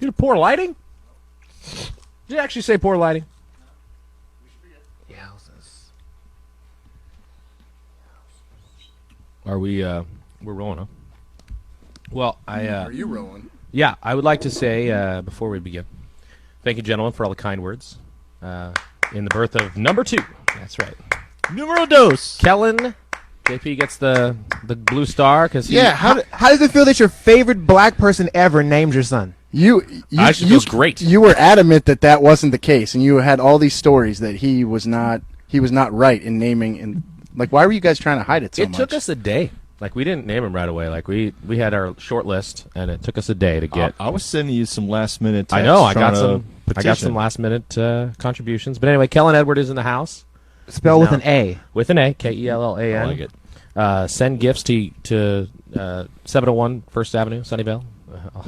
You poor lighting? Did you actually say poor lighting? Yeah. Are we? We're rolling, huh? Well, Are you rolling? Yeah, I would like to say before we begin, thank you, gentlemen, for all the kind words in the birth of number 2. That's right. Numero dos. Kellan. JP gets the blue star because How does it feel that your favorite black person ever named your son? Actually feels great. You were adamant that wasn't the case, and you had all these stories that he was not right in naming. And like, why were you guys trying to hide it so much? It took us a day. Like, we didn't name him right away. Like, we had our short list, and it took us a day to get. I was sending you some last minute texts. I know. I got some last minute contributions. But anyway, Kellan Edward is in the house. Spell with an A. With an A, Kellan. I like it. Send gifts to 701 First Avenue, Sunnyvale.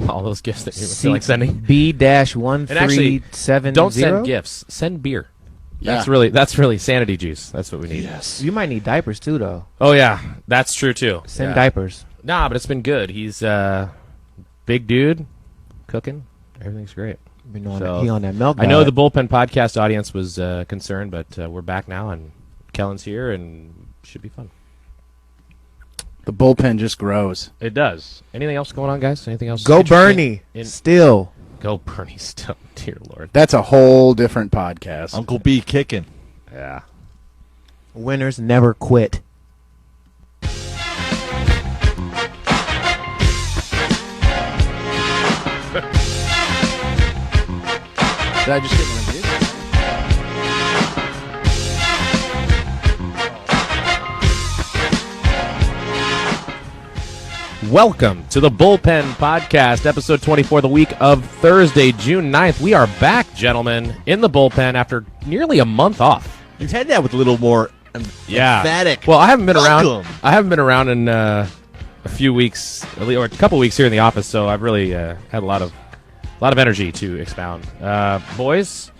All those gifts that you feel like sending. B-1370. Don't send gifts. Send beer. Yeah. That's really sanity juice. That's what we need. Yes. You might need diapers too, though. Oh yeah, that's true too. Send diapers. Nah, but it's been good. He's big dude, cooking. Everything's great. Been on he on that milk. I know the Bullpen podcast audience was concerned, but we're back now, and Kellan's here, and should be fun. The bullpen just grows. It does. Anything else going on, guys? Anything else? Go Bernie. Still. Go Bernie still. Dear Lord. That's a whole different podcast. Uncle B kicking. Yeah. Winners never quit. Did I just get one of these? Welcome to the Bullpen Podcast, episode 24, the week of Thursday, June 9th. We are back, gentlemen, in the bullpen after nearly a month off. You've had that with a little more emphatic. Well, I haven't been Welcome. around. I haven't been around in a few weeks, or a couple weeks here in the office, so I've really had a lot of energy to expound. Boys,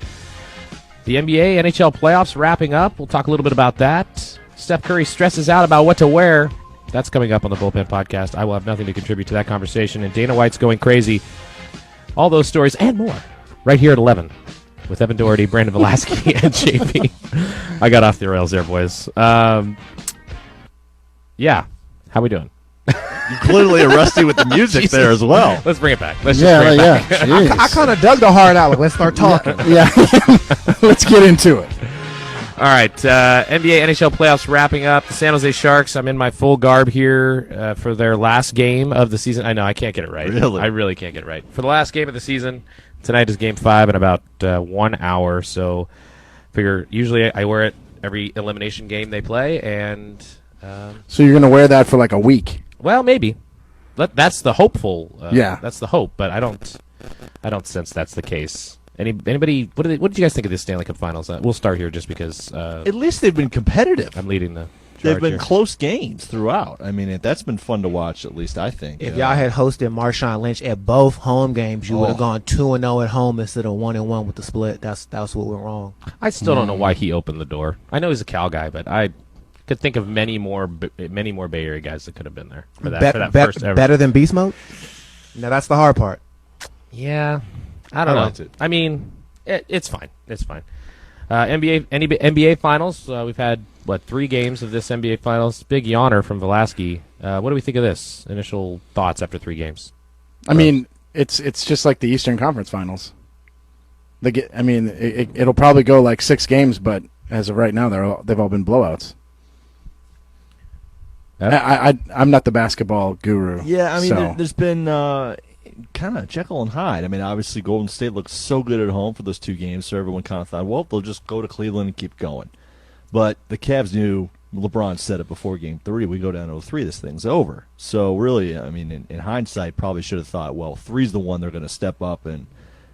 the NBA, NHL playoffs wrapping up. We'll talk a little bit about that. Steph Curry stresses out about what to wear. That's coming up on the Bullpen Podcast. I will have nothing to contribute to that conversation. And Dana White's going crazy. All those stories and more right here at 11 with Evan Doherty, Brandon Velasquez, and JP. I got off the rails there, boys. Yeah. How we doing? You clearly are rusty with the music there as well. Let's bring it back. Let's just bring it back. Jeez. I kind of dug the heart out. Let's start talking. Yeah. Let's get into it. All right, NBA, NHL playoffs wrapping up. The San Jose Sharks, I'm in my full garb here for their last game of the season. I know, I can't get it right. Really? I really can't get it right. For the last game of the season, tonight is Game 5 in about 1 hour, so figure usually I wear it every elimination game they play, and... So you're going to wear that for like a week? Well, maybe. That's the hopeful. Yeah. That's the hope, but I don't sense that's the case. Anybody? What did you guys think of this Stanley Cup Finals? We'll start here just because. At least they've been competitive. I'm leading the. They've been here. close games throughout. I mean, that's been fun to watch. At least I think. If y'all had hosted Marshawn Lynch at both home games, you would have gone 2-0 at home instead of 1-1 with the split. That's what went wrong. I still don't know why he opened the door. I know he's a Cal guy, but I could think of many more Bay Area guys that could have been there for that first ever. Better than Beast Mode? Now that's the hard part. Yeah, I don't know. liked it. I mean, it's fine. It's fine. NBA Finals. We've had 3 games of this NBA Finals. Big yawner from Velasquez. What do we think of this? Initial thoughts after 3 games. I mean, it's just like the Eastern Conference Finals. It'll probably go like 6 games, but as of right now, they've all been blowouts. I'm not the basketball guru. Yeah, I mean, so. there's been kind of Jekyll and Hyde. I mean, obviously Golden State looked so good at home for those 2 games, so everyone kind of thought, well, they'll just go to Cleveland and keep going. But the Cavs knew, LeBron said it before Game 3, we go down to 3, this thing's over. So really, I mean, in hindsight, probably should have thought, well, 3's the one they're going to step up and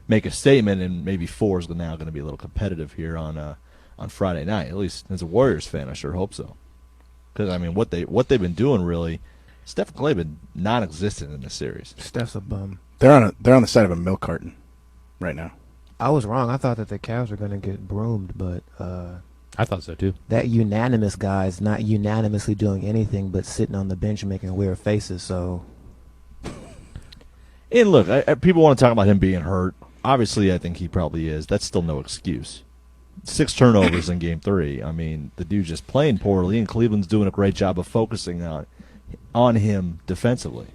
make a statement, and maybe 4 is now going to be a little competitive here on Friday night. At least as a Warriors fan, I sure hope so. Because I mean, what they've been doing really, Steph and Clay have been non-existent in this series. Steph's a bum. They're on the side of a milk carton right now. I was wrong. I thought that the Cavs were going to get broomed, but I thought so too. that unanimous guy is not unanimously doing anything but sitting on the bench making weird faces. So And look, people want to talk about him being hurt. Obviously, I think he probably is. That's still no excuse. 6 turnovers in Game 3. I mean, the dude's just playing poorly, and Cleveland's doing a great job of focusing on him defensively.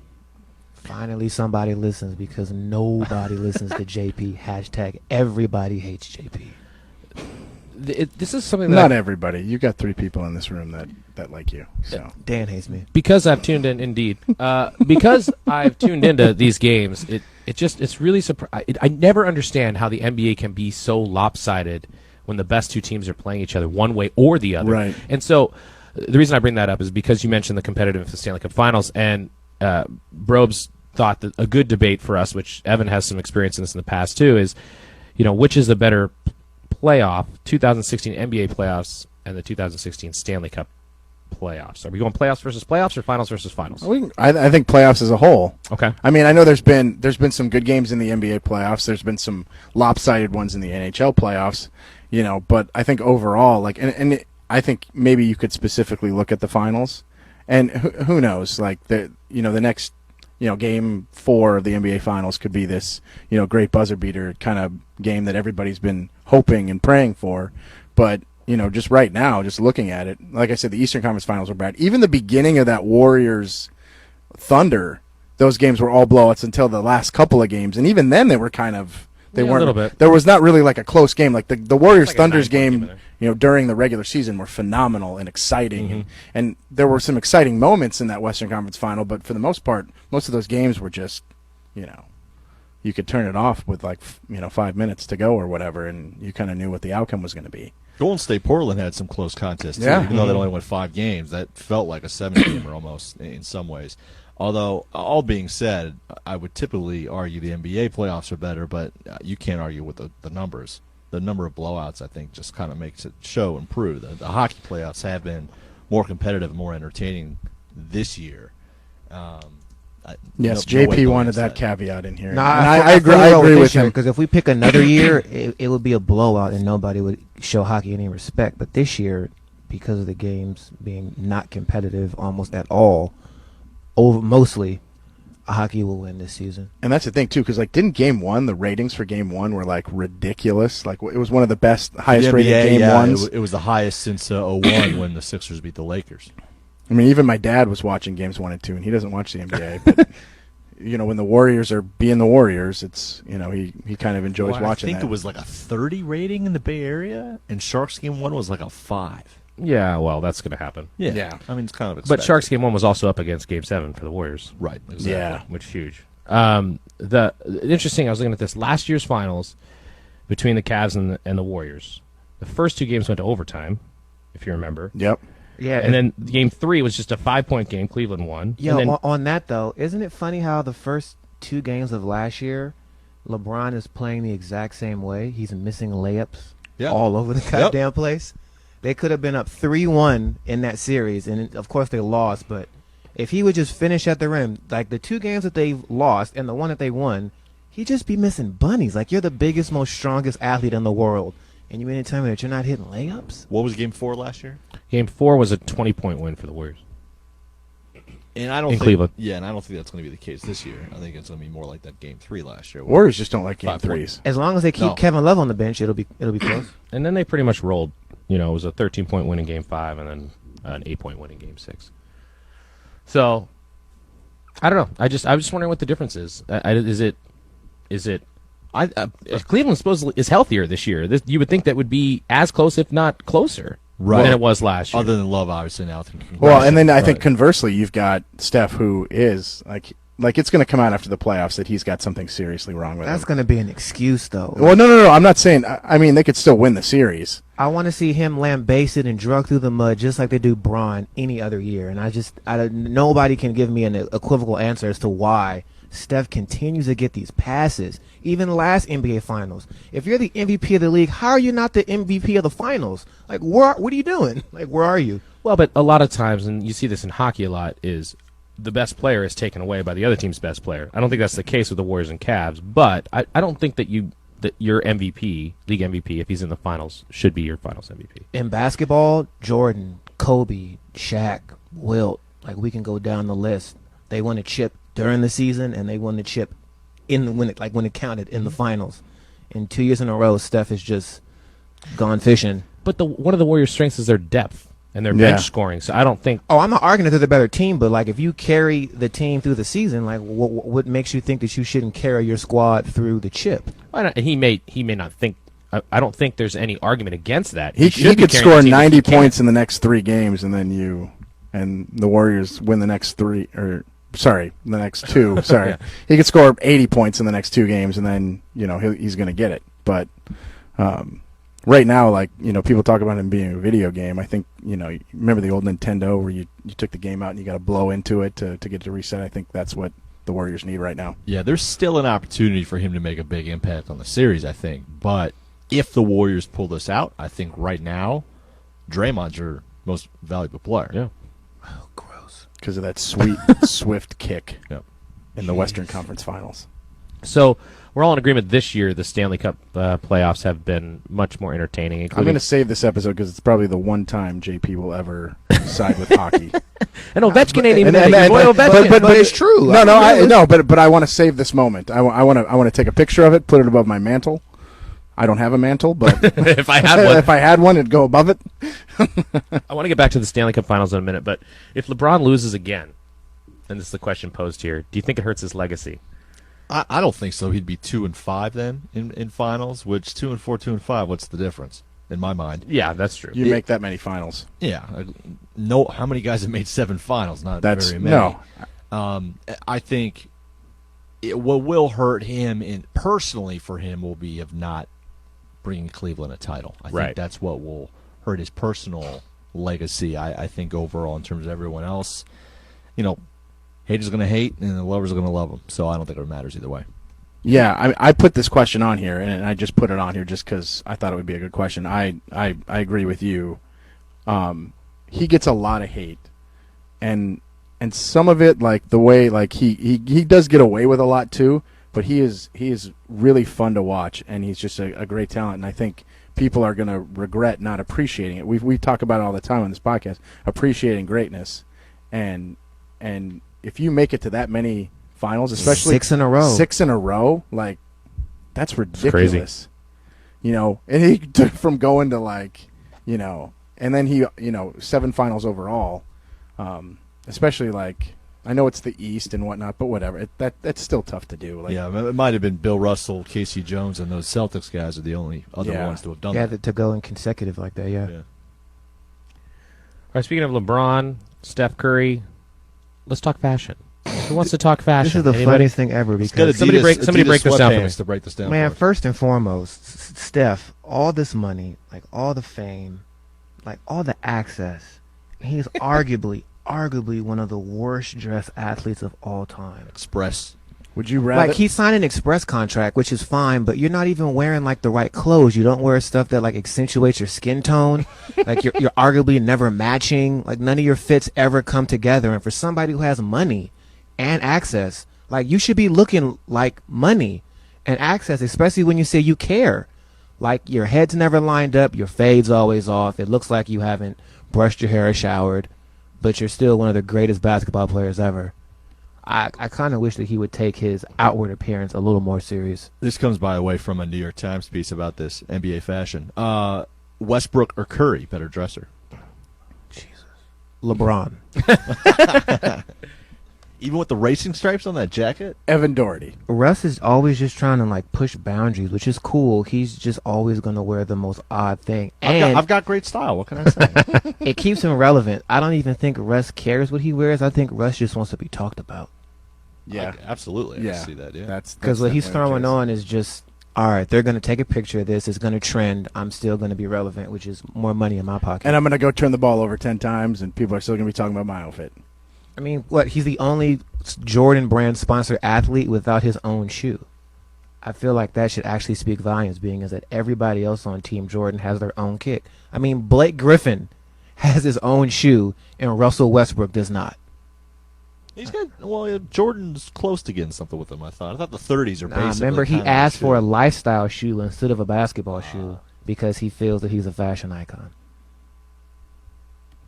Finally, somebody listens because nobody listens to JP. Hashtag everybody hates JP. This is something that Not everybody. You got 3 people in this room that like you. So Dan hates me. because I've tuned in, indeed. Because I've tuned into these games, it's really surprising. I never understand how the NBA can be so lopsided when the best 2 teams are playing each other one way or the other. Right. And so the reason I bring that up is because you mentioned the competitive Stanley Cup Finals, and Brobes thought that a good debate for us, which Evan has some experience in this in the past too, is which is the better playoff, 2016 NBA playoffs and the 2016 Stanley Cup playoffs. Are we going playoffs versus playoffs or finals versus finals? I think playoffs as a whole. Okay. I mean, I know there's been some good games in the NBA playoffs. There's been some lopsided ones in the NHL playoffs, but I think overall, I think maybe you could specifically look at the finals, and who knows, the next, game 4 of the NBA finals could be this, great buzzer beater kind of game that everybody's been hoping and praying for, but just right now, just looking at it, like I said, the Eastern Conference Finals were bad. Even the beginning of that Warriors Thunder, those games were all blowouts until the last couple of games, and even then they were kind of weren't. A little bit. There was not really like a close game. Like the Warriors Like a Thunder's 9-point game, game during the regular season were phenomenal and exciting, and there were some exciting moments in that Western Conference Final. But for the most part, most of those games were just, you could turn it off with 5 minutes to go or whatever, and you kind of knew what the outcome was going to be. Golden State Portland had some close contests, too. Yeah. Even though they only went 5 games, that felt like a 7-gamer almost in some ways. Although, all being said, I would typically argue the NBA playoffs are better, but you can't argue with the numbers. The number of blowouts, I think, just kind of makes it show and prove. The hockey playoffs have been more competitive and more entertaining this year. Yes, no way JP going wanted against that caveat in here. No, and I agree with him. because if we pick another year, it would be a blowout and nobody would show hockey any respect. But this year, because of the games being not competitive almost at all, mostly, hockey will win this season. And that's the thing too, because didn't Game 1, the ratings for Game 1 were ridiculous. It was one of the best, highest rated Game 1s. It was the highest since 01 when the Sixers beat the Lakers. I mean, even my dad was watching Games 1 and 2, and he doesn't watch the NBA. But when the Warriors are being the Warriors, it's he kind of enjoys watching. I think that. it was like a 30 rating in the Bay Area, and Sharks Game 1 was like a 5. Yeah, well, that's going to happen. Yeah. I mean, it's kind of expected. But Sharks Game 1 was also up against Game 7 for the Warriors. Right, exactly. Yeah. Which is huge. The interesting, I was looking at this last year's finals between the Cavs and the Warriors. The first 2 games went to overtime, if you remember. Yep. Yeah, And then Game 3 was just a 5-point game. Cleveland won. Yo, And then, on that though, isn't it funny how the first 2 games of last year, LeBron is playing the exact same way? He's missing layups all over the goddamn place. They could have been up 3-1 in that series, and of course they lost. But if he would just finish at the rim, like the 2 games that they lost and the one that they won, he'd just be missing bunnies. Like, you're the biggest, most strongest athlete in the world, and you mean to tell me that you're not hitting layups? What was Game 4 last year? Game 4 was a 20-point win for the Warriors. And I don't In think, Cleveland. Yeah, and I don't think that's going to be the case this year. I think it's going to be more like that Game 3 last year. Warriors just don't like Game 5 3s. As long as they keep No. Kevin Love on the bench, it'll be close. And then they pretty much rolled. It was a 13-point win in Game 5 and then an 8-point win in Game 6. So, I don't know. I was just wondering what the difference is. Cleveland supposedly is healthier this year. You would think that would be as close, if not closer, than it was last year. Other than Love, obviously, now. Well, and then I think conversely, you've got Steph, who is like it's going to come out after the playoffs that he's got something seriously wrong with That's him. going to be an excuse, though. Well, no. I'm not saying. I mean, they could still win the series. I want to see him lambasted and drug through the mud just like they do Braun any other year. And nobody can give me an equivocal answer as to why Steph continues to get these passes. Even last NBA Finals. If you're the MVP of the league, how are you not the MVP of the Finals? Like, what are you doing? Like, where are you? Well, but a lot of times, and you see this in hockey a lot, is the best player is taken away by the other team's best player. I don't think that's the case with the Warriors and Cavs, but I don't think that your MVP, league MVP, if he's in the finals, should be your finals MVP. In basketball, Jordan, Kobe, Shaq, Wilt, like we can go down the list. They won a chip during the season and they won the chip when it counted in the finals. And 2 years in a row, Steph has just gone fishing. But one of the Warriors' strengths is their depth and their bench scoring. So I don't think. Oh, I'm not arguing that they're the better team, but like if you carry the team through the season, like what makes you think that you shouldn't carry your squad through the chip? Why not? He may not think. I don't think there's any argument against that. He could score 90 points in the next 3 games, and then the Warriors win the next 3. Or sorry, the next 2. Sorry, yeah. He could score 80 points in the next 2 games, and then he's going to get it. But right now, like people talk about him being a video game. I think remember the old Nintendo where you took the game out and you got to blow into it to get it to reset. I think that's what the Warriors need right now. Yeah, there's still an opportunity for him to make a big impact on the series, I think. But if the Warriors pull this out, I think right now, Draymond's your most valuable player. Yeah. Oh, gross. Because of that sweet, swift kick in the Western Conference Finals. So we're all in agreement this year the Stanley Cup playoffs have been much more entertaining. I'm going to save this episode because it's probably the one time JP will ever side with hockey. And Ovechkin ain't even that. But it's true. But I want to save this moment. I want to take a picture of it, put it above my mantle. I don't have a mantle, but if I had one, it'd go above it. I want to get back to the Stanley Cup Finals in a minute, but if LeBron loses again, and this is the question posed here, do you think it hurts his legacy? I don't think so. He'd be 2-5 then in finals, which 2-4, 2-5. What's the difference in my mind? Yeah, that's true. You make that many finals. Yeah, no. How many guys have made 7 finals? Not very many. No. I think what will hurt him personally for him will be of not bringing Cleveland a title. I think that's what will hurt his personal legacy. I think overall, in terms of everyone else, haters are going to hate and the lovers are going to love him. So I don't think it matters either way. Yeah, I put this question on here, and I just put it on here just because I thought it would be a good question. I agree with you. He gets a lot of hate, and some of it, like the way like he does get away with a lot too. But he is really fun to watch, and he's just a great talent. And I think people are going to regret not appreciating it. We talk about it all the time on this podcast, appreciating greatness, and if you make it to that many finals, especially 6 in a row, like that's ridiculous. And he took from going to and then he 7 finals overall, especially like. I know it's the East and whatnot, but whatever. That's still tough to do. Yeah, it might have been Bill Russell, Casey Jones, and those Celtics guys are the only other ones to have done that. Yeah, to go in consecutive like that, yeah. All right, speaking of LeBron, Steph Curry, let's talk fashion. Who wants to talk fashion? This is the funniest thing ever because somebody break this down for me. To break this down. Man, first and foremost, Steph, all this money, like all the fame, like all the access, he's arguably one of the worst dressed athletes of all time. Express. Would you rather? Like he signed an express contract, which is fine, but you're not even wearing like the right clothes. You don't wear stuff that like accentuates your skin tone. Like you're arguably never matching. Like none of your fits ever come together. And for somebody who has money and access, like you should be looking like money and access, especially when you say you care. Like your head's never lined up, your fade's always off. It looks like you haven't brushed your hair or showered. But you're still one of the greatest basketball players ever. I kind of wish that he would take his outward appearance a little more serious. This comes, by the way, from a New York Times piece about this NBA fashion. Westbrook or Curry, better dresser? Jesus. LeBron. Even with the racing stripes on that jacket? Evan Doherty. Russ is always just trying to like push boundaries, which is cool. He's just always going to wear the most odd thing. And I've got great style. What can I say? It keeps him relevant. I don't even think Russ cares what he wears. I think Russ just wants to be talked about. Yeah, absolutely. I can see that. Yeah, that's because what he's throwing on is just all right. They're going to take a picture of this. It's going to trend. I'm still going to be relevant, which is more money in my pocket. And I'm going to go turn the ball over 10 times, and people are still going to be talking about my outfit. I mean, he's the only Jordan brand sponsored athlete without his own shoe. I feel like that should actually speak volumes, being as that everybody else on Team Jordan has their own kick. I mean, Blake Griffin has his own shoe, and Russell Westbrook does not. He's got Jordan's close to getting something with him. I thought the 30s are basically. Remember, he asked for a lifestyle shoe instead of a basketball shoe because he feels that he's a fashion icon.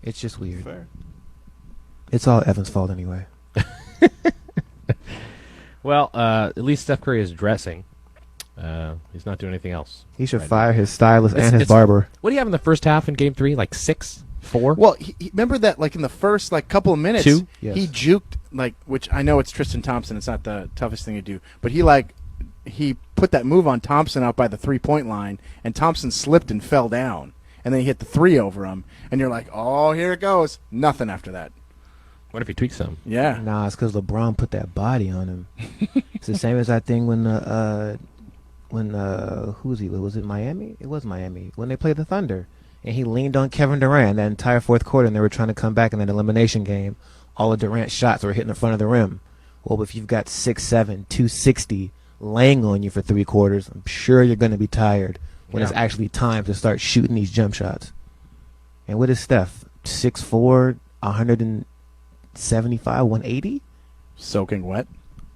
It's just weird. Fair. It's all Evan's fault anyway. Well, at least Steph Curry is dressing. He's not doing anything else. He should fire his stylist and his barber. What do you have in the first half in Game 3? Like 6, 4? Well, remember that like in the first couple of minutes, 2? Yes. he juked which I know it's Tristan Thompson. It's not the toughest thing to do, but he put that move on Thompson out by the 3-point line, and Thompson slipped and fell down, and then he hit the 3 over him, and you're like, oh, here it goes. Nothing after that. What if he tweaks some? Yeah. Nah, it's because LeBron put that body on him. It's the same as I think when who was he? Was it Miami? It was Miami when they played the Thunder, and he leaned on Kevin Durant that entire fourth quarter, and they were trying to come back in that elimination game. All of Durant's shots were hitting the front of the rim. Well, if you've got 6'7", 260 laying on you for 3 quarters, I'm sure you're going to be tired when it's actually time to start shooting these jump shots. And what is Steph? 6'4", 175, 180? Soaking wet.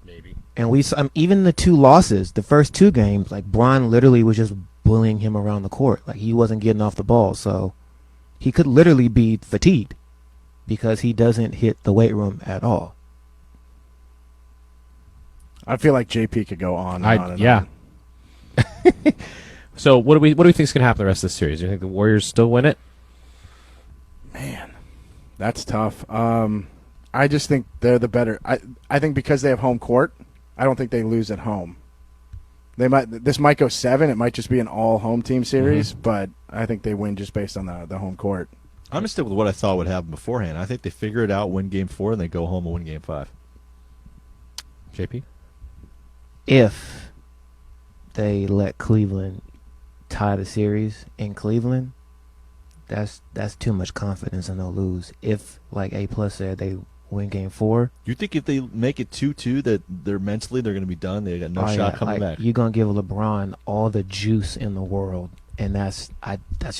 Maybe. And we saw even the 2 losses, the first 2 games, like Bron literally was just bullying him around the court. Like he wasn't getting off the ball. So he could literally be fatigued because he doesn't hit the weight room at all. I feel like JP could go on and on and on. So what do we think is going to happen the rest of this series? Do you think the Warriors still win it? Man, that's tough. I just think they're the better. I think because they have home court, I don't think they lose at home. This might go 7. It might just be an all home team series, but I think they win just based on the home court. I'm going to stick with what I thought would happen beforehand. I think they figure it out, win Game 4, and they go home and win Game 5. JP? If they let Cleveland tie the series in Cleveland, that's too much confidence and they'll lose. If, like A+ said, they win Game 4. You think if they make it 2-2 that they're going to be done? They got no shot coming back. You're going to give LeBron all the juice in the world, and that's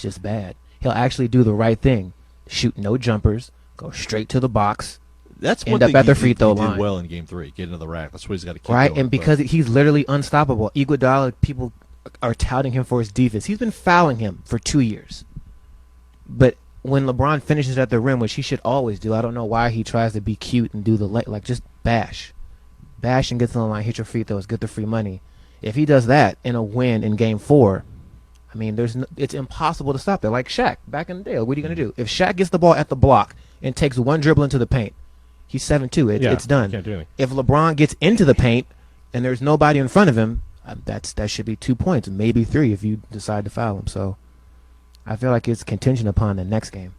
just bad. He'll actually do the right thing. Shoot no jumpers, go straight to the box. That's end one up thing at the he free throw did line. well in Game 3. Get into the rack. That's what he's got to keep right, doing. and because he's literally unstoppable. Iguodala, people are touting him for his defense. He's been fouling him for 2 years. But when LeBron finishes at the rim, which he should always do, I don't know why he tries to be cute and do just bash and get to the line, hit your free throws, get the free money. If he does that in a win in Game 4, I mean, it's impossible to stop that. Like Shaq back in the day, what are you going to do? If Shaq gets the ball at the block and takes one dribble into the paint, he's 7'2". It's done. Can't do anything. If LeBron gets into the paint and there's nobody in front of him, that should be 2 points, maybe 3 if you decide to foul him. So I feel like it's contingent upon the next game.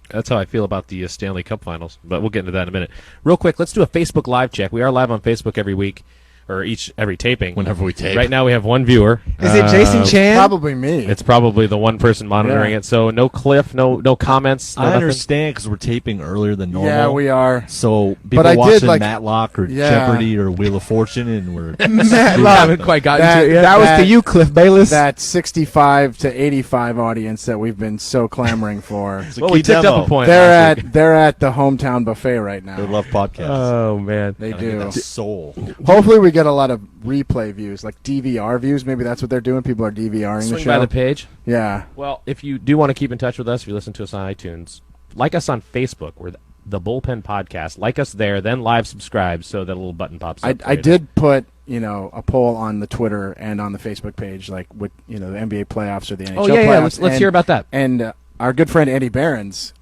That's how I feel about the Stanley Cup Finals, but we'll get into that in a minute. Real quick, let's do a Facebook Live check. We are live on Facebook every week, or every taping. Whenever we tape. Right now we have one viewer. Is it Jason Chan? Probably me. It's probably the one person monitoring it. So no Cliff, no comments. No I nothing. understand because we're taping earlier than normal. Yeah, we are. So people I watching did, Matlock or Jeopardy or Wheel of Fortune, and we're haven't quite gotten to it yet. That was to you, Cliff Bayless. That 65 to 85 audience that we've been so clamoring for. It's a Well, key we ticked demo. up a point. They're at the hometown buffet right now. They love podcasts. Oh man, They Gotta get do. that soul. Hopefully we get a lot of replay views, like DVR views. Maybe that's what they're doing. People are DVRing the swing show. by the page. Yeah. Well, if you do want to keep in touch with us, if you listen to us on iTunes, like us on Facebook. We're the Bullpen Podcast. Like us there, then live subscribe so that a little button pops up. I did put a poll on the Twitter and on the Facebook page, like with the NBA playoffs or the NHL playoffs. Yeah. Let's hear about that. And our good friend Andy Behrens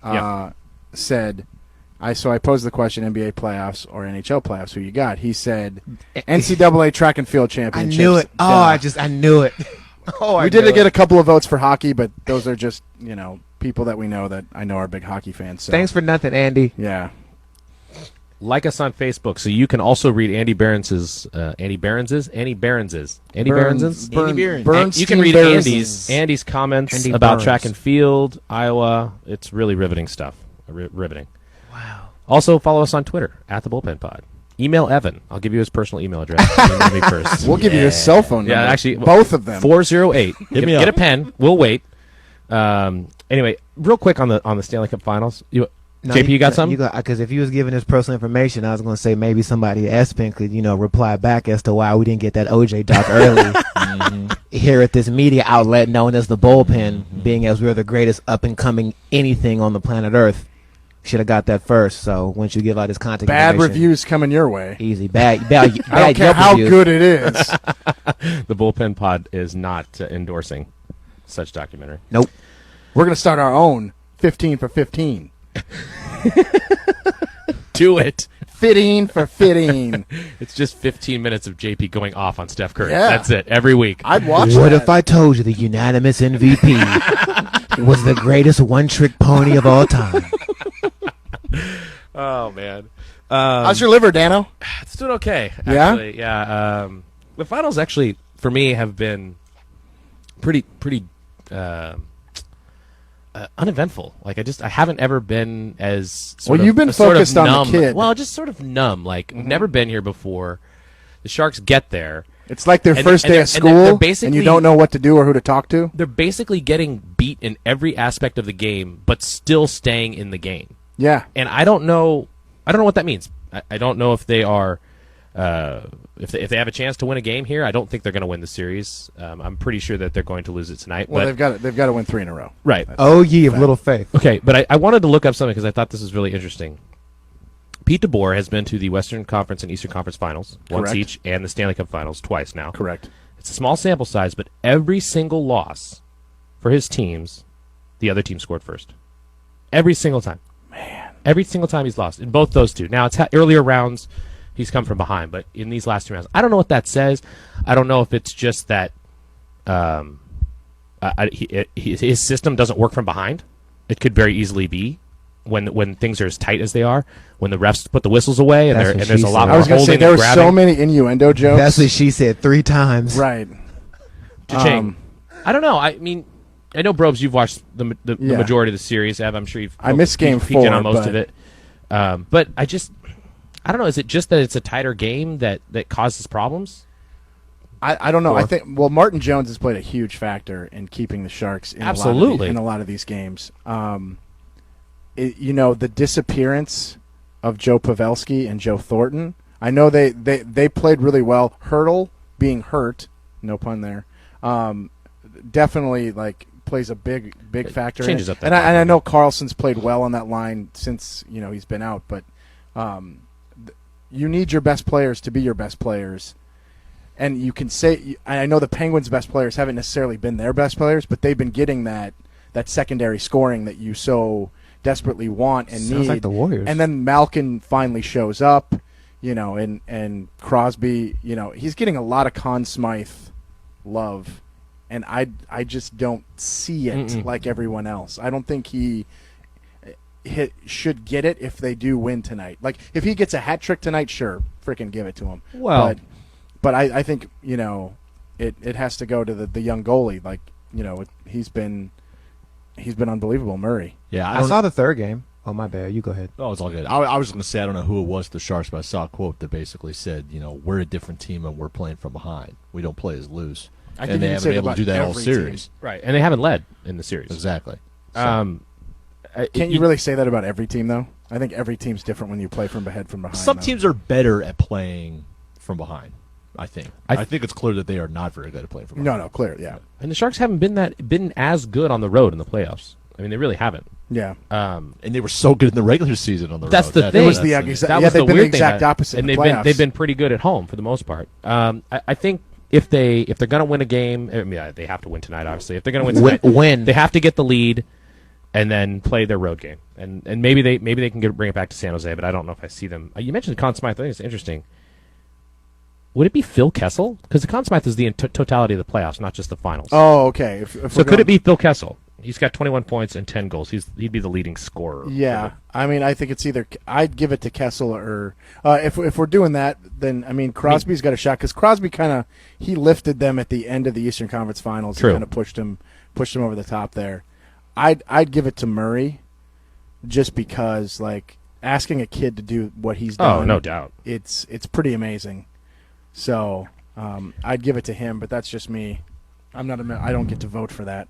said, I posed the question: NBA playoffs or NHL playoffs? Who you got? He said NCAA track and field I championships. knew it. Oh, Duh. I knew it. We did get a couple of votes for hockey, but those are just people that we know that I know are big hockey fans. So. Thanks for nothing, Andy. Yeah. Like us on Facebook, so you can also read Andy Behrens's. You can read Andy's comments Andy about Burns. track and field, Iowa. It's really riveting stuff. Riveting. Wow. Also, follow us on Twitter at the Bullpen Pod. Email Evan. I'll give you his personal email address. Email me first. We'll give you his cell phone number. Yeah, actually, both of them. 408. me Get a up. pen. We'll wait. Anyway, real quick on the Stanley Cup Finals. JP, you got something? Because if he was giving his personal information, I was going to say maybe somebody at ESPN could, reply back as to why we didn't get that OJ doc early. Here at this media outlet known as the Bullpen, being as we're the greatest up and coming anything on the planet Earth. Should have got that first. So once you give out his contact Bad information, reviews coming your way. easy. Bad I don't care Yelp how reviews. good it is. The Bullpen Pod is not endorsing such documentary. Nope. We're going to start our own 15 for 15. Do it. Fitting for fitting. It's just 15 minutes of JP going off on Steph Curry. Yeah. That's it. Every week. I'd watch What that. if I told you the unanimous MVP was the greatest one-trick pony of all time? Oh, man. How's your liver, Dano? It's doing okay, Yeah? actually. Yeah. The finals actually, for me, have been pretty uneventful. Like I haven't ever been as You've been focused on numb. the kid. Well, just sort of numb. Like never been here before. The Sharks get there. It's like their And first they're- day and of they're school, and basically- you don't know what to do or who to talk to. They're basically getting beat in every aspect of the game, but still staying in the game. Yeah. And I don't know what that means. I don't know if they are. If they have a chance to win a game here, I don't think they're going to win the series. I'm pretty sure that they're going to lose it tonight. Well, but they've got to win 3 in a row. right. Oh, ye of little faith. Okay, but I wanted to look up something because I thought this was really interesting. Pete DeBoer has been to the Western Conference and Eastern Conference Finals once Correct. each, and the Stanley Cup Finals twice now. Correct. It's a small sample size, but every single loss for his teams, the other team scored first. Every single time. Man. Every single time he's lost in both those two. Now, it's earlier rounds, he's come from behind, but in these last 2 rounds, I don't know what that says. I don't know if it's just that his system doesn't work from behind. It could very easily be when things are as tight as they are, when the refs put the whistles away, and, That's what there's she a lot said. more I was going to say holding there and were grabbing. so many innuendo jokes. That's what she said 3 times. Right. Cha-ching. I don't know. I mean, I know, Probes, you've watched the Yeah. majority of the series. Ev, I'm sure you've. I missed game peeked in 4, on most but- of it. But I don't know. Is it just that it's a tighter game that causes problems? I don't know. Or- I think Martin Jones has played a huge factor in keeping the Sharks in Absolutely. in a lot of these games. The disappearance of Joe Pavelski and Joe Thornton. I know they played really well. Hurdle being hurt, no pun there. Definitely plays a big factor. changes in it. up that And I line. know Carlson's played well on that line since he's been out, but you need your best players to be your best players. And you can say, I know the Penguins' best players haven't necessarily been their best players, but they've been getting that secondary scoring that you so desperately want and Sounds need. like the Warriors. And then Malkin finally shows up, and Crosby, he's getting a lot of Conn Smythe love, and I just don't see it like everyone else. I don't think he should get it if they do win tonight. Like, if he gets a hat trick tonight, sure, freaking give it to him. Well, But I think it has to go to the young goalie. He's been unbelievable, Murray. Yeah, I saw the third game. Oh, my bad. You go ahead. Oh, it's all good. I was going to say I don't know who it was, the Sharks, but I saw a quote that basically said, we're a different team and we're playing from behind. We don't play as loose. I And think they you can haven't say been able to about do that all every series. right, and they haven't led in the series. Exactly. Can't you really say that about every team, though? I think every team's different when you play from behind. Some though. teams are better at playing from behind, I think. I think it's clear that they are not very good at playing from behind. No, clear, yeah. And the Sharks haven't been as good on the road in the playoffs. I mean, they really haven't. Yeah. And they were so good in the regular season on the That's road. the thing. It was That's the thing. exact. That Yeah, was they've the been weird the thing exact that- opposite. and in the they've playoffs. been pretty good at home for the most part. I think if they're going to win a game, they have to win tonight. Obviously, if they're going to win tonight, they have to get the lead and then play their road game. And maybe they can bring it back to San Jose, but I don't know if I see them. You mentioned Conn Smythe. I think it's interesting. Would it be Phil Kessel? Because the Conn Smythe is the totality of the playoffs, not just the finals. Oh, okay. If So could it be Phil Kessel? He's got 21 points and 10 goals. He'd be the leading scorer. Yeah, I mean, I think it's either I'd give it to Kessel or if we're doing that, then I mean Crosby's got a shot because Crosby he lifted them at the end of the Eastern Conference Finals. True. And kind of pushed him over the top there. I'd give it to Murray, just because asking a kid to do what he's done. Oh, no doubt. It's pretty amazing. So I'd give it to him, but that's just me. I don't get to vote for that.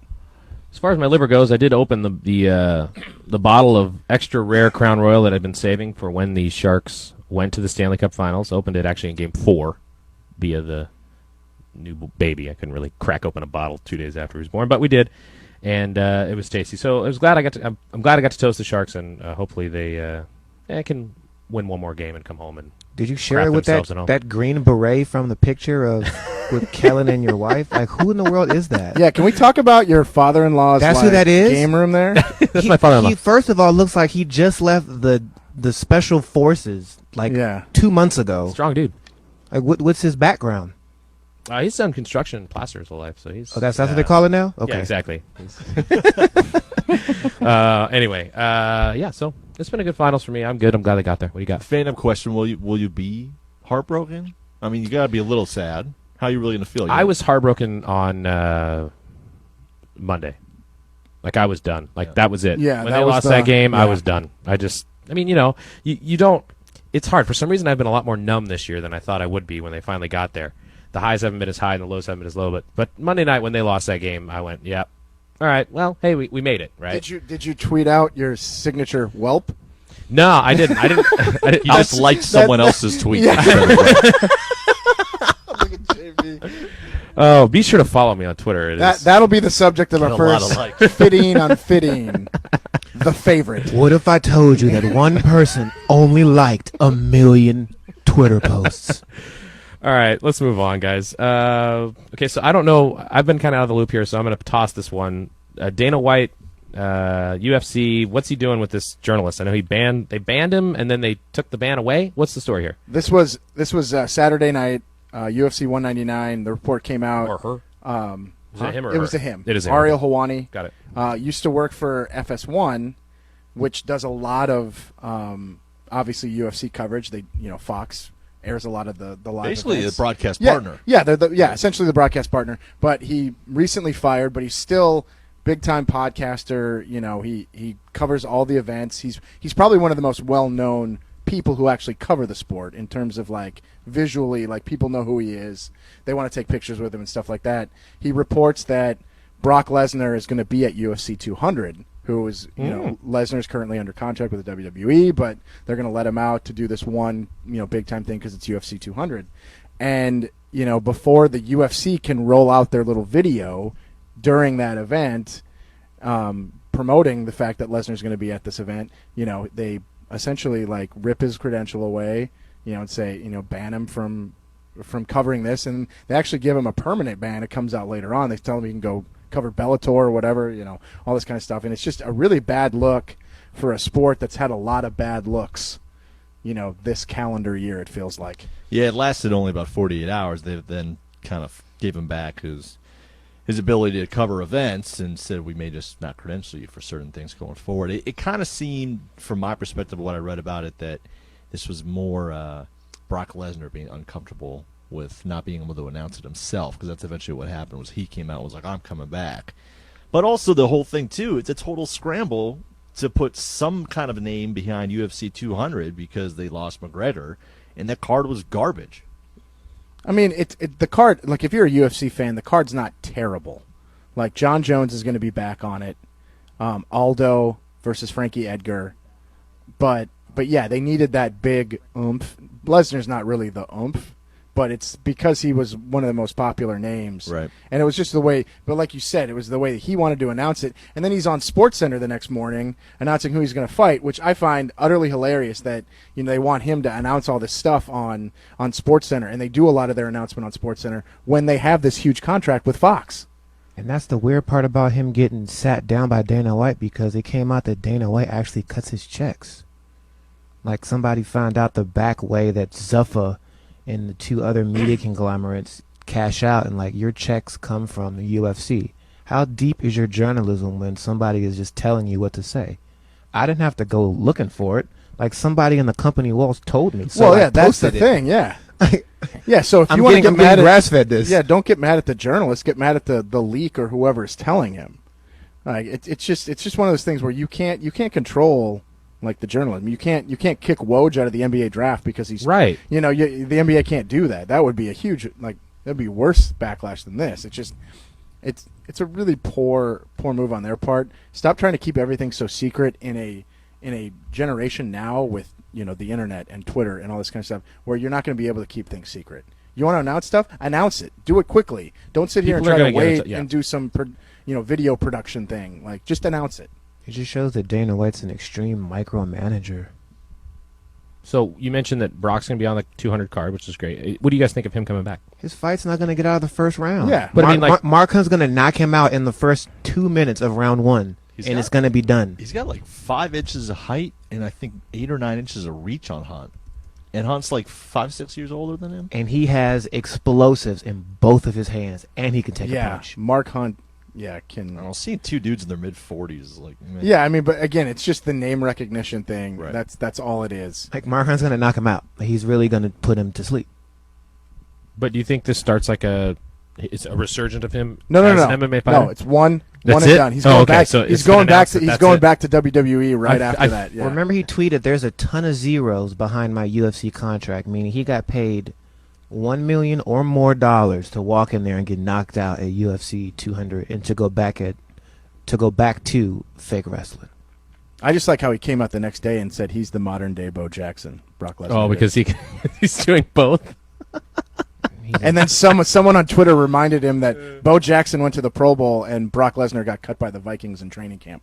As far as my liver goes, I did open the bottle of extra rare Crown Royal that I'd been saving for when the Sharks went to the Stanley Cup Finals. Opened it actually in Game 4 via the new baby. I couldn't really crack open a bottle 2 days after he was born, but we did. and it was tasty. So I'm glad I got to toast the Sharks, and hopefully they can win one more game and come home and. Did you share crap it with themselves at home. that green beret from the picture of with Kellan and your wife? Like, who in the world is that? Yeah, can we talk about your father-in-law's That's who that is? game room there? That's my father-in-law. He first of all looks like he just left the special forces 2 months ago. Strong dude. Like, what's his background? He's done construction and plaster his whole life, so he's. Oh, that's what they call it now. Okay, Yeah, exactly. Anyway, so it's been a good finals for me. I'm good. I'm glad they got there. What do you got? Fan-up question: Will you be heartbroken? I mean, you got to be a little sad. How are you really going to feel? I was heartbroken on Monday. Like, I was done. Like, that was it. Yeah, when that they was lost the- that game, I yeah. was done. You don't. It's hard. For some reason, I've been a lot more numb this year than I thought I would be when they finally got there. The highs haven't been as high and the lows haven't been as low. But Monday night when they lost that game, I went, yep. All right, well, hey, we made it, right? Did you tweet out your signature whelp? No, I didn't. I didn't. You just liked someone else's tweet. Look at JB. Oh, be sure to follow me on Twitter. It is- That'll be the subject of Get our a lot of first likes. fitting unfitting. The favorite. What if I told you that one person only liked 1 million Twitter posts? All right, let's move on, guys. Okay, so I don't know. I've been kind of out of the loop here, so I'm going to toss this one. Dana White, UFC. What's he doing with this journalist? I know they banned him, and then they took the ban away. What's the story here? This was Saturday night, UFC 199. The report came out. Or her? Was it him or It her? was a him. It is him. Ariel Hawani. Got it. Used to work for FS1, which does a lot of obviously UFC coverage. Fox airs a lot of the live Basically, events. the broadcast Yeah, partner. Yeah, they're essentially the broadcast partner. But he recently fired, but he's still big time podcaster. He covers all the events. He's probably one of the most well known people who actually cover the sport in terms of visually, people know who he is. They want to take pictures with him and stuff like that. He reports that Brock Lesnar is going to be at UFC 200. Who is, Lesnar's currently under contract with the WWE, but they're going to let him out to do this one, big time thing because it's UFC 200. And, before the UFC can roll out their little video during that event, promoting the fact that Lesnar's going to be at this event, they essentially rip his credential away, and say, ban him from covering this. And they actually give him a permanent ban. It comes out later on. They tell him he can go cover Bellator or whatever, all this kind of stuff. And it's just a really bad look for a sport that's had a lot of bad looks, this calendar year, it feels like. Yeah, it lasted only about 48 hours. They then kind of gave him back his ability to cover events and said we may just not credential you for certain things going forward. It kind of seemed, from my perspective, what I read about it, that this was more Brock Lesnar being uncomfortable with not being able to announce it himself, because that's eventually what happened. Was he came out and was like, I'm coming back. But also the whole thing too, it's a total scramble to put some kind of a name behind UFC 200 because they lost McGregor, and that card was garbage. I mean, the card, if you're a UFC fan, the card's not terrible. John Jones is going to be back on it. Aldo versus Frankie Edgar. But yeah, they needed that big oomph. Lesnar's not really the oomph, but it's because he was one of the most popular names. Right. And it was just the way, but like you said, it was the way that he wanted to announce it. And then he's on SportsCenter the next morning announcing who he's going to fight, which I find utterly hilarious that, they want him to announce all this stuff on SportsCenter. And they do a lot of their announcement on SportsCenter when they have this huge contract with Fox. And that's the weird part about him getting sat down by Dana White, because it came out that Dana White actually cuts his checks. Somebody found out the back way that Zuffa and the two other media conglomerates cash out, and your checks come from the UFC. How deep is your journalism when somebody is just telling you what to say? I didn't have to go looking for it. Somebody in the company walls told me. So I that's the posted it. thing, yeah. Yeah, so if I'm you want to getting get mad at grass-fed this. Yeah, don't get mad at the journalist. Get mad at the leak or whoever is telling him. It's just one of those things where you can't control the journalism. You can't kick Woj out of the NBA draft because he's Right. the NBA can't do that. That would be a huge that'd be worse backlash than this. It's a really poor move on their part. Stop trying to keep everything so secret in a generation now with the internet and Twitter and all this kind of stuff where you're not going to be able to keep things secret. You want to announce stuff? Announce it. Do it quickly. Don't sit here and People are try to gonna get wait it, and do some video production thing. Like, just announce it. It just shows that Dana White's an extreme micromanager. So you mentioned that Brock's going to be on the 200 card, which is great. What do you guys think of him coming back? His fight's not going to get out of the first round. Yeah. But I mean, like- Mark Hunt's going to knock him out in the first 2 minutes of round one, and it's going to be done. He's got like 5 inches of height and I think 8 or 9 inches of reach on Hunt. And Hunt's like 5-6 years older than him. And he has explosives in both of his hands, and he can take a punch. Mark Hunt. Yeah, can. I don't see 2 dudes in their mid-40s. Like, man. Yeah, I mean, but again, it's just the name recognition thing. Right. That's all it is. Like, Mark Hunt's going to knock him out. He's really going to put him to sleep. But do you think this starts like it's a resurgent of him? No, as an MMA fighter? no. It's one That's and it? done. He's Oh, going okay, back. so he's it's been going back announced to. that He's that's going it. back to WWE right I've- after I've- that. Yeah. Remember, he tweeted, "There's a ton of zeros behind my UFC contract," meaning he got paid $1 million or more to walk in there and get knocked out at UFC 200 and to go back to fake wrestling. I just like how he came out the next day and said he's the modern day Bo Jackson, Brock Lesnar. Oh, did. because he's doing both. And then someone on Twitter reminded him that Bo Jackson went to the Pro Bowl and Brock Lesnar got cut by the Vikings in training camp.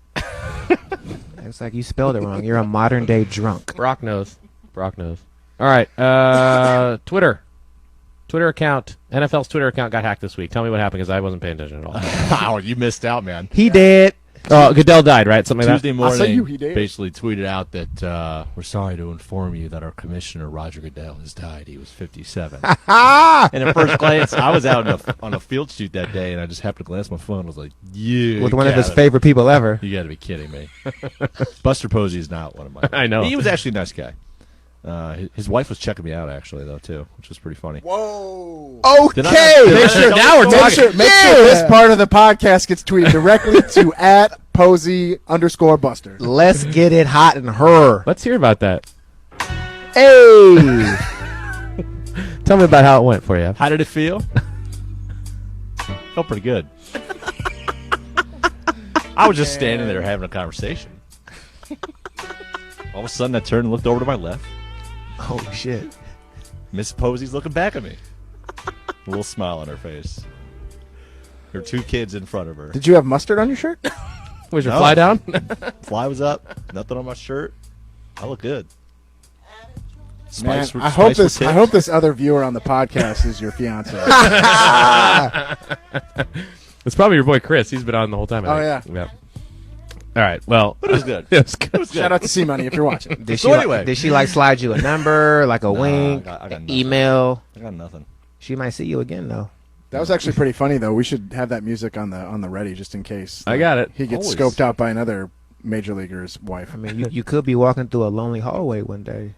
It's like you spelled it wrong. You're a modern day drunk. Brock knows. All right. Twitter account. NFL's Twitter account got hacked this week. Tell me what happened because I wasn't paying attention at all. Wow, you missed out, man. He did. Oh, Goodell died, right? Something like Tuesday I saw morning, you, he did. basically tweeted out that we're sorry to inform you that our commissioner, Roger Goodell, has died. He was 57. And at first glance, I was out on a field shoot that day, and I just happened to glance at my phone. I was like, yeah. With one of his favorite people ever. You got to be kidding me. Buster Posey is not one of my. I know. He was actually a nice guy. His wife was checking me out, actually, though, too, which was pretty funny. Whoa. Did I Okay. not- Make sure, now we're talking. Make sure this part of the podcast gets tweeted directly to @Posey_Buster. Let's get it hot in her. Let's hear about that. Hey. Tell me about how it went for you. How did it feel? Felt pretty good. I was just standing there having a conversation. All of a sudden, I turned and looked over to my left. Oh, shit. Miss Posey's looking back at me. A little smile on her face. There were 2 kids in front of her. Did you have mustard on your shirt? Was your No. fly down? Fly was up. Nothing on my shirt. I look good. Man, Spice were- I hope spice were this. I tipped. hope this other viewer on the podcast is your fiance. It's probably your boy Chris. He's been on the whole time. I think. Yeah. All right. Well, But it was good. it was good. It was good. Shout out to C Money if you're watching. Did So she anyway. did she slide you a number, like a wink, I got nothing. email? I got nothing. She might see you again though. That was actually pretty funny though. We should have that music on the ready just in case. I got it. He gets Always. scoped out by another major leaguer's wife. I mean, you could be walking through a lonely hallway one day.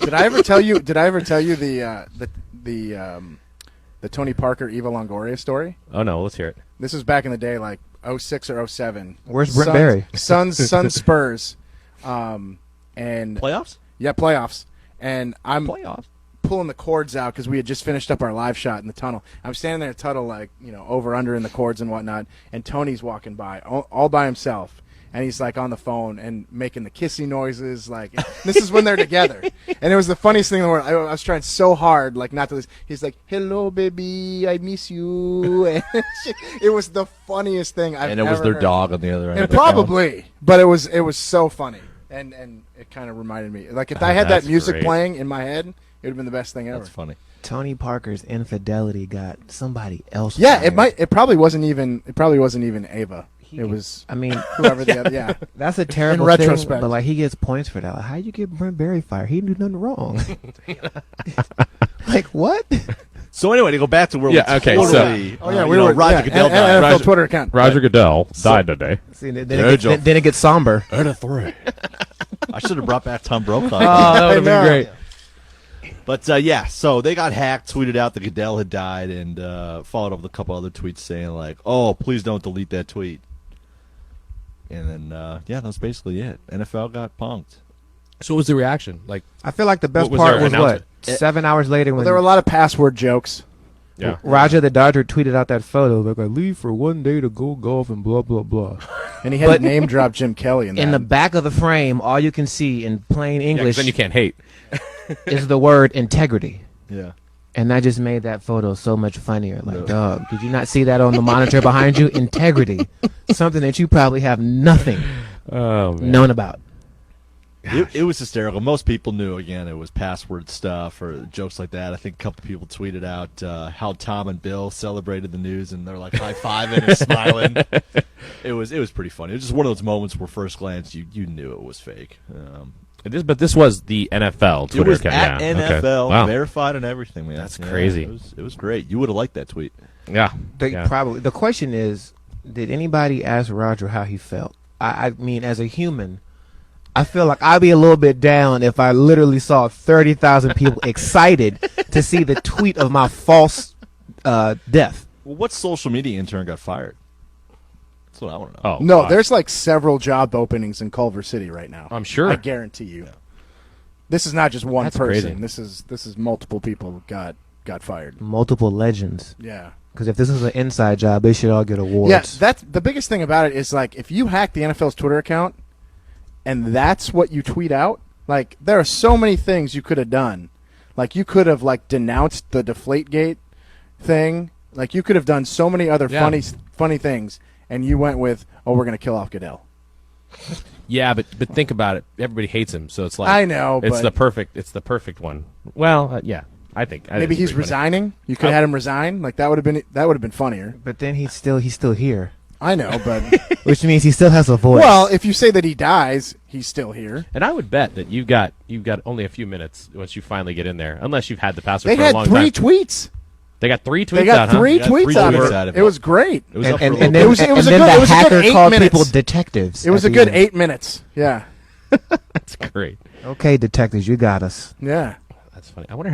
Did I ever tell you? Did I ever tell you the Tony Parker Eva Longoria story? Oh no, let's hear it. This was back in the day, like 06 or 07. Where's Brent Barry? Suns Spurs, and Playoffs? yeah, playoffs. And I'm Playoffs. pulling the cords out because we had just finished up our live shot in the tunnel. I'm standing there in the tunnel, like, over under in the cords and whatnot, and Tony's walking by all by himself, and he's like on the phone and making the kissy noises. Like, this is when they're together, and it was the funniest thing in the world. I was trying so hard, like, not to listen. He's like, "Hello, baby, I miss you." And it was the funniest thing I've And it was ever their heard. dog on the other end. And of the phone. probably, but it was so funny, and it kind of reminded me, like, if I had that That's music great. playing in my head, it would have been the best thing ever. That's funny. Tony Parker's infidelity got somebody else. Yeah, fired. it probably wasn't even Ava. It was I mean, whoever the other. Yeah, that's a terrible In thing, retrospect. but like he gets points for that. Like, how you get Brent Barry fired? He didn't do nothing wrong. Like what? So anyway, to go back to where Yeah, we okay, totally, oh yeah, you we know, were Roger yeah, Goodell and died. NFL Twitter account. Roger Goodell died today. See, then, Then it gets somber. Out of 3. I should have brought back Tom Brokaw. Oh, that would have know. been great. But yeah, so they got hacked, tweeted out that Goodell had died, and followed up with a couple other tweets saying like, "Oh, please don't delete that tweet." And then yeah, that's basically it. NFL got punked. So what was the reaction? Like, I feel like the best What was part their was what announcement? 7 hours later when Well, there were a lot of password jokes. yeah. Roger the Dodger tweeted out that photo. Like, I leave for one day to go golf and blah blah blah. And he had to name drop Jim Kelly in that. In the back of the frame, all you can see in plain Yeah, 'cause English then you can't hate. is the word integrity. Yeah. And that just made that photo so much funnier. Like, dog, did you not see that on the monitor behind you? Integrity. Something that you probably have nothing known about. It was hysterical. Most people knew, again, it was password stuff or jokes like that. I think a couple people tweeted out how Tom and Bill celebrated the news, and they're like high-fiving and smiling. It was pretty funny. It was just one of those moments where first glance you knew it was fake. But this was the NFL Twitter it was account. at NFL, Okay. Wow. verified and everything, man. That's crazy. It was great. You would have liked that tweet. Yeah. Probably. The question is, did anybody ask Roger how he felt? I mean, as a human, I feel like I'd be a little bit down if I literally saw 30,000 people excited to see the tweet of my false death. Well, what social media intern got fired? That's what I want to know. Oh No, God. there's like several job openings in Culver City right now. I'm sure. I guarantee you. Yeah. This is not just one That's person. crazy. This is multiple people got fired. Multiple legends. Yeah. Because if this is an inside job, they should all get awards. Yeah, that's the biggest thing about it is like if you hack the NFL's Twitter account and that's what you tweet out, like there are so many things you could have done. Like you could have like denounced the Deflategate thing. Like you could have done so many other funny things, and you went with, "Oh, we're going to kill off Goodell." Yeah, but think about it. Everybody hates him, so it's like I know, it's but the perfect one. Well, yeah, I think maybe he's resigning. You could have had him resign. Like that would have been funnier. But then he's still here. I know, but Which means he still has a voice. well, if you say that he dies, he's still here. And I would bet that you've got only a few minutes once you finally get in there, unless you've had the password They for a had long 3 time. tweets. They got 3 tweets They got out, huh? three They got tweets three out tweets of out of it. it. It was great. It was up for a and little then, bit. It was and a then good- the it was a good hacker 8 called minutes. people detectives. It was at a the good end. 8 minutes. Yeah. That's great. Okay, detectives, you got us. Yeah. That's funny. I wonder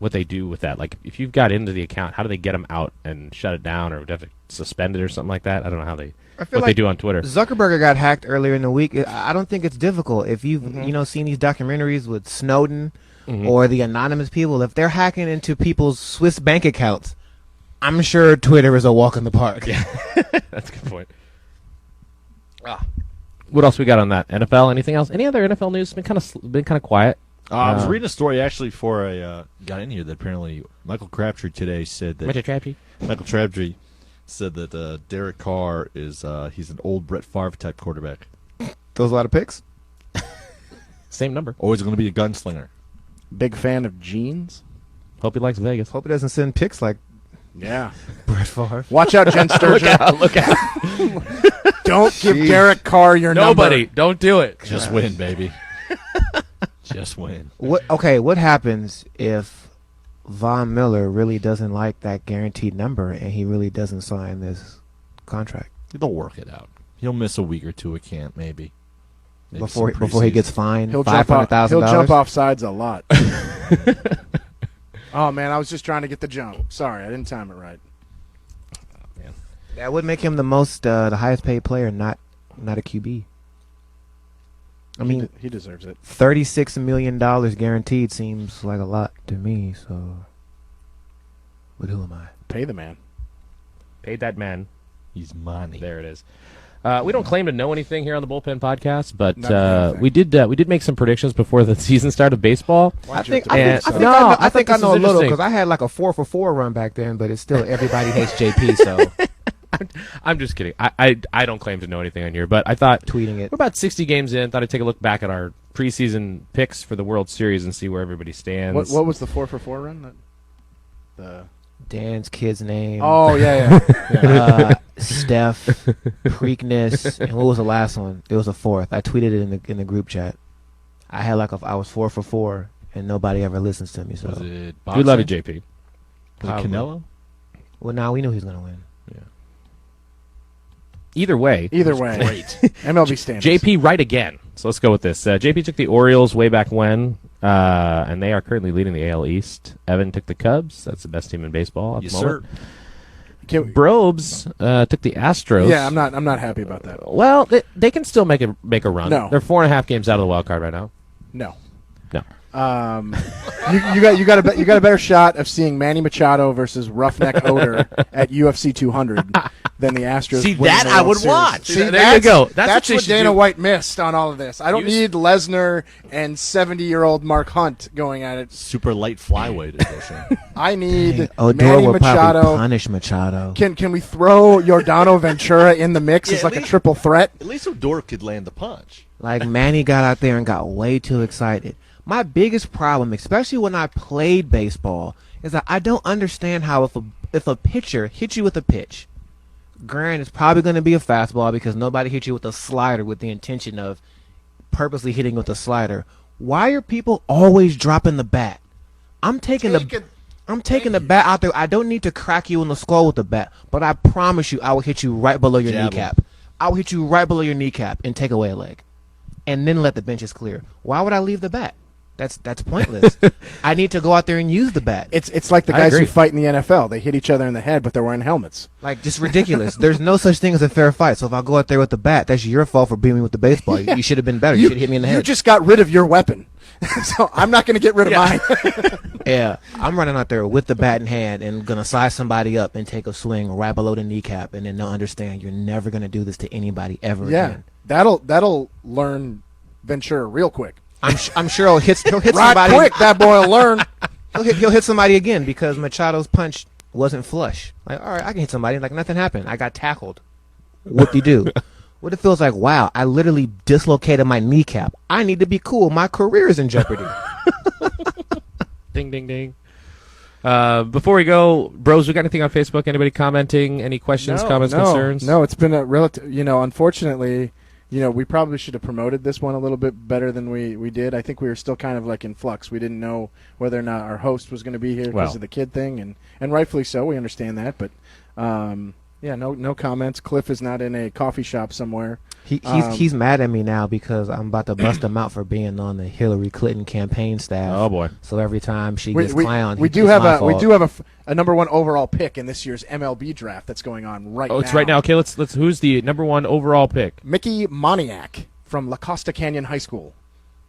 what they do with that. Like, if you've got into the account, how do they get them out and shut it down, or have it suspended or something like that? I don't know how they they do on Twitter. Zuckerberg got hacked earlier in the week. I don't think it's difficult. If you've seen these documentaries with Snowden or the anonymous people, if they're hacking into people's Swiss bank accounts, I'm sure Twitter is a walk in the park. Yeah, that's a good point. What else we got on that? NFL? Anything else? Any other NFL news? Been kind of quiet. I was reading a story actually before I got in here that apparently Michael Crabtree today said that Michael Crabtree said that Derek Carr is he's an old Brett Favre type quarterback. Throws a lot of picks. Same number. Always going to be a gunslinger. Big fan of jeans. Hope he likes Vegas. Hope he doesn't send picks like Yeah. Brett Favre. Watch out, Jen Sturgeon. Look out! Don't give Derek Carr your Nobody, number. don't do it. Just win, baby. Just win. What happens if Von Miller really doesn't like that guaranteed number and he really doesn't sign this contract? They'll work it out. He'll miss a week or two at camp, maybe. Before he gets fined He'll jump off $500,000. sides a lot. Oh man, I was just trying to get the jump. Sorry, I didn't time it right. That would make him the highest paid player, not a QB. I mean, He deserves it. $36 million guaranteed seems like a lot to me. So, but who am I? Pay the man. Paid that man. He's money. There it is. We don't claim to know anything here on the Bullpen podcast, but Not anything. we did make some predictions before the season started of baseball. Why'd I you have think to I do think, so? I, think I know, I thought think I this know a was little interesting. because I had like a 4-for-4 run back then, but it's still everybody hates JP. So I'm just kidding. I don't claim to know anything on here, but I thought tweeting it. we're about 60 games in. Thought I'd take a look back at our preseason picks for the World Series and see where everybody stands. What was the 4-for-4 run? Dan's kid's name. Oh yeah. Steph, Preakness, and what was the last one? It was a fourth. I tweeted it in the group chat. I had I was 4-for-4, and nobody ever listens to me. So Was it We love you, boxing? JP. Was it Probably. Canelo? well, now we knew he was gonna win. Either way, Either way, Great. MLB standards. JP right again. So let's go with this. JP took the Orioles way back when, and they are currently leading the AL East. Evan took the Cubs. That's the best team in baseball at Yes, the sir. moment. Brobes took the Astros. Yeah, I'm not happy about that. Well, they can still make a run. No. They're 4.5 games out of the wild card right now. No. No. You got a better shot of seeing Manny Machado versus Roughneck Oder at UFC 200 than the Astros. See, winning that the I World would Series. watch. See, There you go. That's That's what they what should Dana do. White missed on all of this. I don't need Lesnar and 70-year-old Mark Hunt going at it. Super light flyweight edition. I need Odor Manny will probably Machado. punish Machado. Can we throw Giordano Ventura in the mix as at like a least- triple threat? At least Odor could land the punch. Like Manny got out there and got way too excited. My biggest problem, especially when I played baseball, is that I don't understand how if a pitcher hits you with a pitch, granted it's probably going to be a fastball because nobody hit you with a slider with the intention of purposely hitting with a slider. Why are people always dropping the bat? I'm taking the bat out there. I don't need to crack you in the skull with the bat, but I promise you I will hit you right below your Jab 'em. kneecap. I will hit you right below your kneecap and take away a leg. And then let the benches clear. Why would I leave the bat? That's pointless. I need to go out there and use the bat. It's like the I guys who agree. fight in the NFL. They hit each other in the head, but they're wearing helmets. Like, just ridiculous. There's no such thing as a fair fight. So if I go out there with the bat, that's your fault for beating me with the baseball. You should have been better. You should have hit me in the You head. just got rid of your weapon. So I'm not going to get rid of mine. Yeah, I'm running out there with the bat in hand and gonna size somebody up and take a swing right below the kneecap, and then they'll understand you're never gonna do this to anybody ever Yeah, again. that'll learn Ventura real quick. I'm sure he'll hit Right somebody. quick, that boy will learn. He'll hit somebody again because Machado's punch wasn't flush. Like, all right, I can hit somebody. Like, nothing happened. I got tackled. Whoop-de-doo. What it feels like, wow, I literally dislocated my kneecap. I need to be cool. My career is in jeopardy. Ding, ding, ding. Before we go, bros, we got anything on Facebook? Anybody commenting? Any questions, comments, concerns? No, it's been a relative. Unfortunately, we probably should have promoted this one a little bit better than we did. I think we were still kind of like in flux. We didn't know whether or not our host was going to be here because of the kid thing, and rightfully so. We understand that, but no comments. Cliff is not in a coffee shop somewhere. He's mad at me now because I'm about to bust him out for being on the Hillary Clinton campaign staff. Oh boy! So every time she gets clowned, we do have a number one overall pick in this year's MLB draft that's going on right now. Oh, it's right now. Okay, let's. Who's the number one overall pick? Mickey Moniak from La Costa Canyon High School.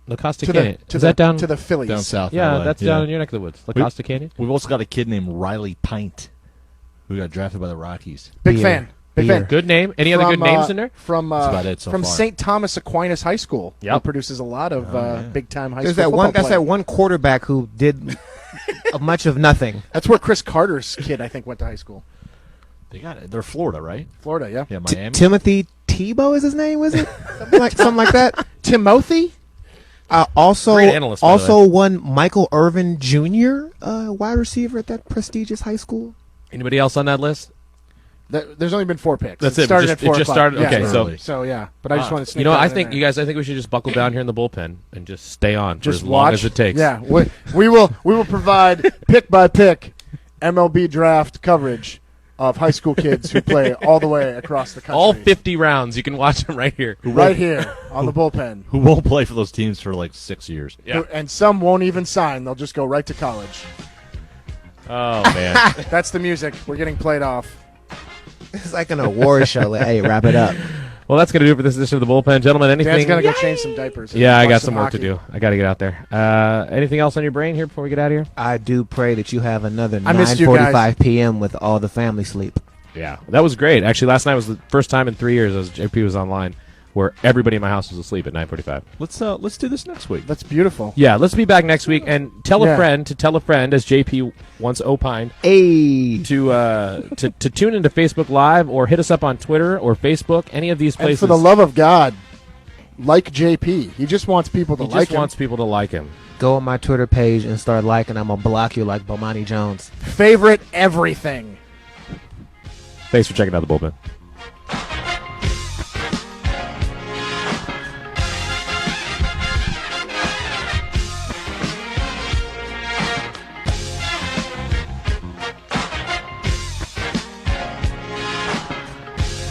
La Costa Canyon. Is that down to the Phillies? Down south. Yeah, LA. that's down in your neck of the woods. La Costa Canyon. We've also got a kid named Riley Pint who got drafted by the Rockies. Big Beer. fan. Big Beer. fan. Good name. Any other good names in there? From That's about it so from far. St. Thomas Aquinas High School. Yep. It produces a lot of big time high There's school that one. football That's that players. one quarterback who did much of nothing. That's where Chris Carter's kid, I think, went to high school. They got it. They're Florida, right? Florida, yeah. Yeah, Miami. Timothy Tebow is his name, was it? something like that. Timothy? Also, Great analyst, by the also one Michael Irvin Jr., wide receiver at that prestigious high school. Anybody else on that list? There's only been 4 picks. That's it. it. Started It at 4 just o'clock. started- Yeah. okay, so- So yeah, but I just wanted to sneak You know, that I in think there. you guys. I think we should just buckle down here in the bullpen and just stay on for just as long watch as it takes. Yeah, we will provide pick by pick MLB draft coverage of high school kids who play all the way across the country. All 50 rounds. You can watch them right here. right here on the bullpen. Who won't play for those teams for like 6 years. Yeah. And some won't even sign. They'll just go right to college. Oh man. That's the music. We're getting played off. It's like an award show. Like, hey, wrap it up. Well, that's going to do it for this edition of the bullpen, gentlemen. Anything? Dan's gonna go change some diapers. and Yeah, I watch got some work to hockey. do. I got to get out there. Anything else on your brain here before we get out of here? I do pray that you have another I missed you guys. 9:45 p.m. with all the family sleep. Yeah, that was great. Actually, last night was the first time in 3 years as JP was online where everybody in my house was asleep at 9:45. Let's do this next week. That's beautiful. Yeah, let's be back next week and tell a Yeah. friend to tell a friend, as JP once opined, Hey, to tune into Facebook Live or hit us up on Twitter or Facebook. Any of these And places. for the love of God, like JP. He just wants people to he like just him. wants people to like him. go on my Twitter page and start liking. I'm gonna block you like Bomani Jones. Favorite everything. Thanks for checking out the bullpen.